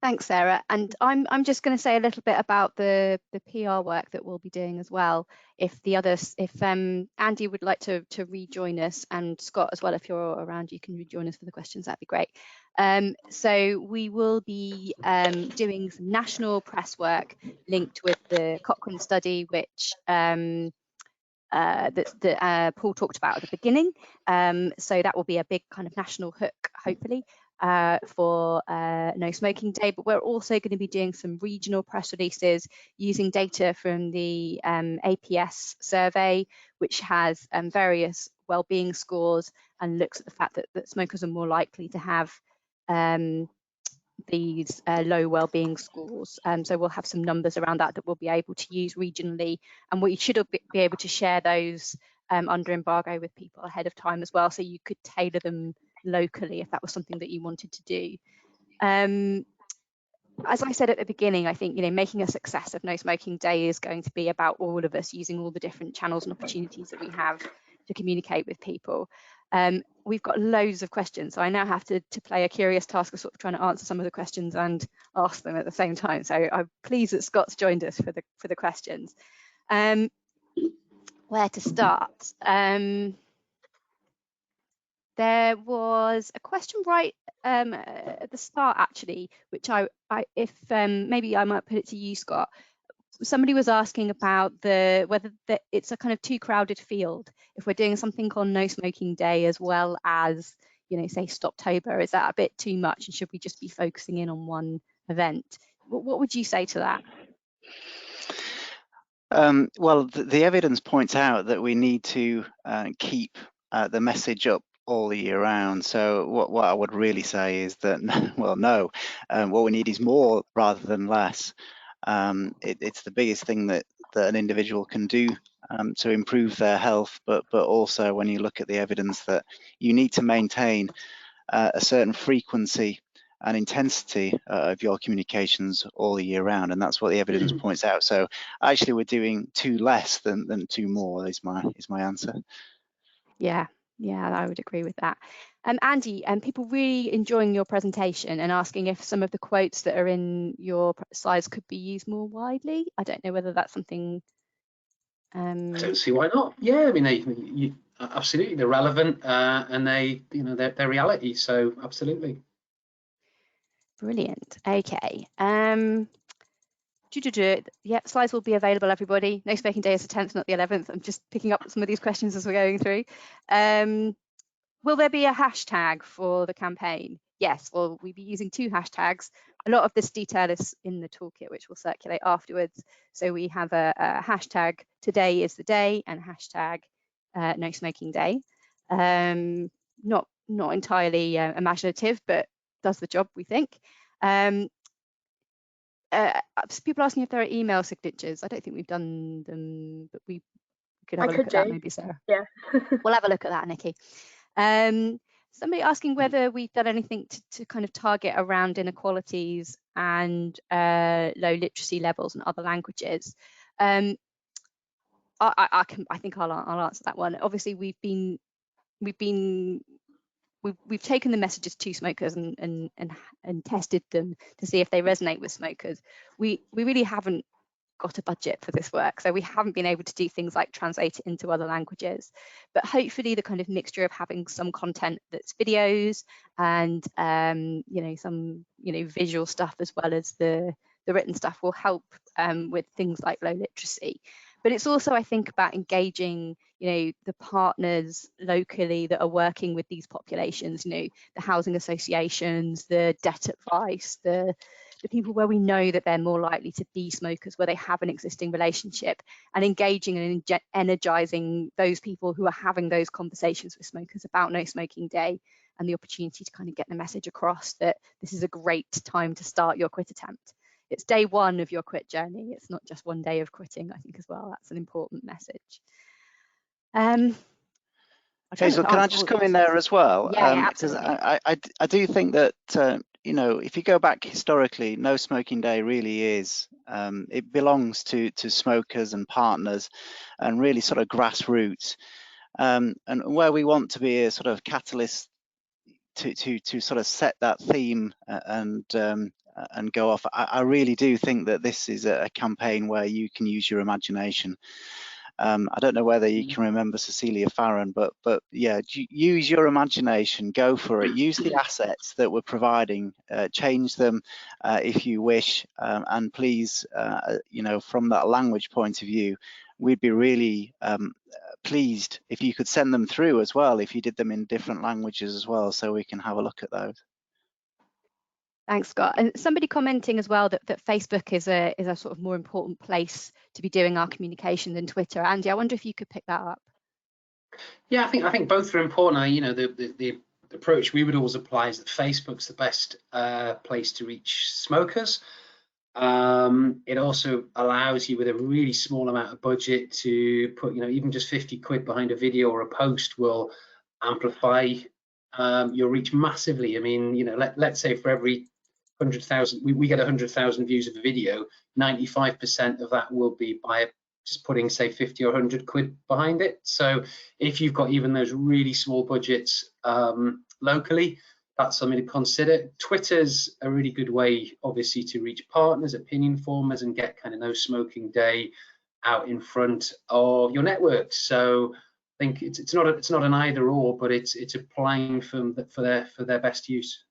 Thanks, Sarah. And I'm just going to say a little bit about the PR work that we'll be doing as well. If Andy would like to rejoin us, and Scott as well, if you're around, you can rejoin us for the questions. That'd be great. So we will be doing some national press work linked with the Cochrane study, which that Paul talked about at the beginning. So that will be a big kind of national hook, hopefully, for No Smoking Day. But we're also going to be doing some regional press releases using data from the APS survey, which has various wellbeing scores and looks at the fact that smokers are more likely to have these low wellbeing scores. So we'll have some numbers around that we'll be able to use regionally, and we should be able to share those under embargo with people ahead of time as well, so you could tailor them locally if that was something that you wanted to do. As I said at the beginning, I think making a success of No Smoking Day is going to be about all of us using all the different channels and opportunities that we have to communicate with people. We've got loads of questions, so I now have to play a curious task of sort of trying to answer some of the questions and ask them at the same time. So I'm pleased that Scott's joined us for the questions. Where to start? There was a question right at the start, actually, which if maybe I might put it to you, Scott. Somebody was asking about whether it's a kind of too crowded field. If we're doing something on No Smoking Day as well as, you know, say Stoptober, is that a bit too much, and should we just be focusing in on one event? What would you say to that?
Well, the evidence points out that we need to keep the message up all the year round. So what I would really say is that, well, no, what we need is more rather than less. It's the biggest thing that an individual can do to improve their health, but also when you look at the evidence that you need to maintain a certain frequency and intensity of your communications all the year round, and that's what the evidence points out. So actually we're doing too less than too more is my answer. Yeah,
I would agree with that. Andy, people really enjoying your presentation and asking if some of the quotes that are in your slides could be used more widely. I don't know whether that's something.
I don't see why not. Yeah, I mean, absolutely, they're relevant and they're reality. So absolutely.
Brilliant. Okay. Yeah, slides will be available, everybody. No Smoking Day is the 10th, not the 11th. I'm just picking up some of these questions as we're going through. Will there be a hashtag for the campaign? Yes, well, we'll be using 2 hashtags. A lot of this detail is in the toolkit, which will circulate afterwards. So we have a hashtag today is the day and hashtag No Smoking Day. Not entirely imaginative, but does the job, we think. People asking if there are email signatures. I don't think we've done them, but we could have a look at that, maybe, Sarah.
Yeah.
We'll have a look at that, Nikki. Somebody asking whether we've done anything to kind of target around inequalities and low literacy levels in other languages. I think I'll answer that one. Obviously, we've taken the messages to smokers and tested them to see if they resonate with smokers. We really haven't got a budget for this work, so we haven't been able to do things like translate it into other languages, but hopefully the kind of mixture of having some content that's videos and some visual stuff as well as the written stuff will help with things like low literacy. But it's also, I think, about engaging, the partners locally that are working with these populations, the housing associations, the debt advice, the people where we know that they're more likely to be smokers, where they have an existing relationship, and engaging and energizing those people who are having those conversations with smokers about No Smoking Day, and the opportunity to kind of get the message across that this is a great time to start your quit attempt. It's day 1 of your quit journey. It's not just 1 day of quitting, I think, as well. That's an important message.
Hazel, can I just come in there as well?
Yeah,
because
absolutely.
I do think that, if you go back historically, No Smoking Day really is, it belongs to smokers and partners and really sort of grassroots. And where we want to be a sort of catalyst to sort of set that theme and go off. I really do think that this is a campaign where you can use your imagination. I don't know whether you can remember Cecilia Farron, but yeah, use your imagination, go for it, use the assets that we're providing, change them if you wish, and please, from that language point of view, we'd be really pleased if you could send them through as well, if you did them in different languages as well, so we can have a look at those.
Thanks, Scott. And somebody commenting as well that Facebook is a sort of more important place to be doing our communication than Twitter. Andy, I wonder if you could pick that up.
Yeah, I think both are important. The approach we would always apply is that Facebook's the best place to reach smokers. It also allows you, with a really small amount of budget, to put, even just 50 quid behind a video or a post will amplify your reach massively. I mean, let's say for every 100,000, we get 100,000 views of a video, 95% of that will be by just putting, say, 50 or 100 quid behind it. So if you've got even those really small budgets locally, that's something to consider. Twitter's a really good way, obviously, to reach partners, opinion formers, and get kind of No Smoking Day out in front of your network. So think it's not an either or, but it's applying for their best use.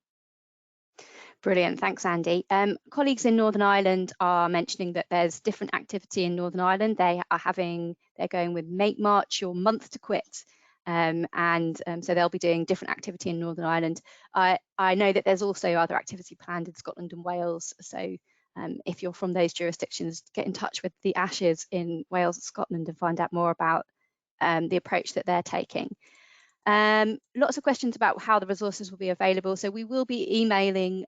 Brilliant, thanks Andy. Colleagues in Northern Ireland are mentioning that there's different activity in Northern Ireland. They're going with Make March or Month to Quit. So they'll be doing different activity in Northern Ireland. I know that there's also other activity planned in Scotland and Wales. So if you're from those jurisdictions, get in touch with the Ashes in Wales and Scotland and find out more about the approach that they're taking. Lots of questions about how the resources will be available. So we will be emailing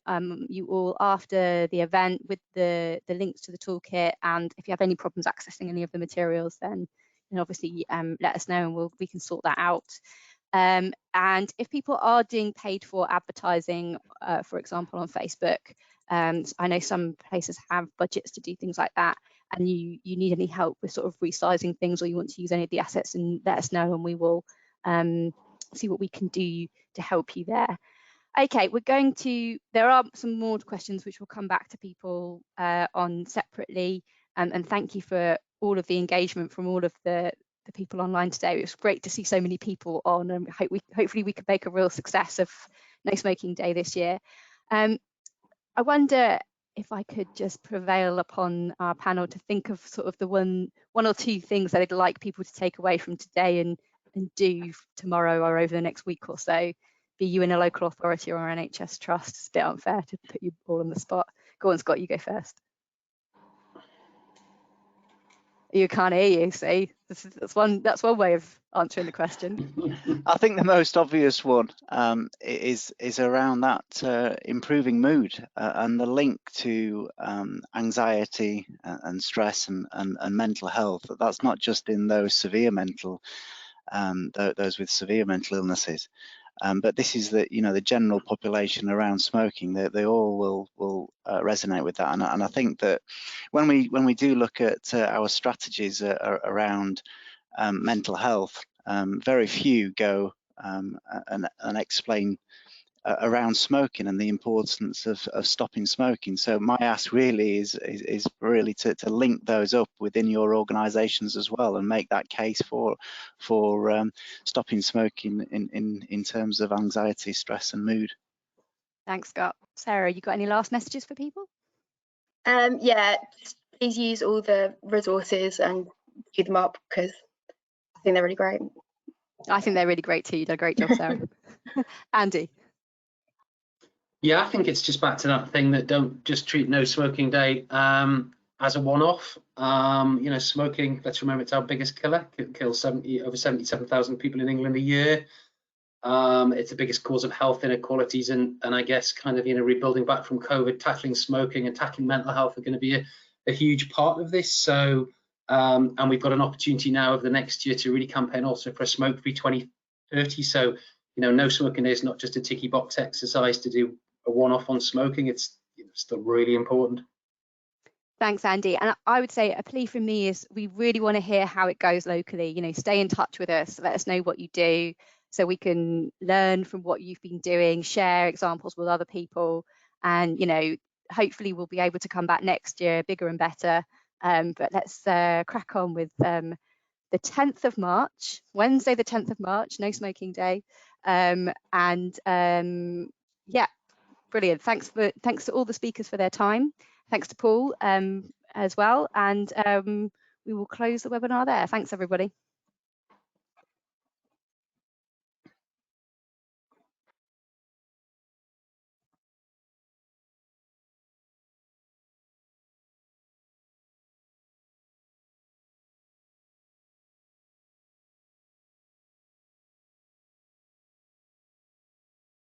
you all after the event with the links to the toolkit. And if you have any problems accessing any of the materials, then obviously let us know and we can sort that out. And if people are doing paid for advertising, for example, on Facebook, I know some places have budgets to do things like that, and you need any help with sort of resizing things, or you want to use any of the assets, and let us know and we will see what we can do to help you there. Okay, there are some more questions which will come back to people on separately, and thank you for all of the engagement from all of the people online today. It was great to see so many people on, and hopefully we could make a real success of No Smoking Day this year. I wonder if I could just prevail upon our panel to think of sort of the one or two things that I'd like people to take away from today and do tomorrow or over the next week or so, be you in a local authority or an NHS trust. It's a bit unfair to put you all on the spot. Go on, Scott, you go first. You can't hear you, see? That's one way of answering the question.
I think the most obvious one is around that improving mood and the link to anxiety and stress and mental health. That's not just in those severe those with severe mental illnesses, but this is the general population around smoking. They all will resonate with that, and I think that when we do look at our strategies around mental health, very few go and explain around smoking and the importance of stopping smoking. So my ask really is really to link those up within your organisations as well, and make that case for stopping smoking in terms of anxiety, stress and mood. Thanks,
Scott. Sarah, you got any last messages for people?
Yeah, just please use all the resources and queue them up, because I think they're really great.
I think they're really great too. You did a great job, Sarah. Andy?
Yeah, I think it's just back to that thing that don't just treat No Smoking Day as a one-off. Smoking, let's remember, it's our biggest killer. It kills over 77,000 people in England a year. It's the biggest cause of health inequalities, and I guess kind of rebuilding back from COVID, tackling smoking and tackling mental health are going to be a huge part of this. So and we've got an opportunity now over the next year to really campaign also for a smoke-free 2030. So No Smoking Day is not just a ticky box exercise to do a one-off on smoking. It's still really important.
Thanks, Andy. And I would say a plea from me is we really want to hear how it goes locally. Stay in touch with us. Let us know what you do so we can learn from what you've been doing, share examples with other people. And, hopefully we'll be able to come back next year bigger and better. But let's crack on with the 10th of March, Wednesday, the 10th of March, No Smoking Day. Yeah, brilliant. Thanks to all the speakers for their time. Thanks to Paul as well. And we will close the webinar there. Thanks, everybody.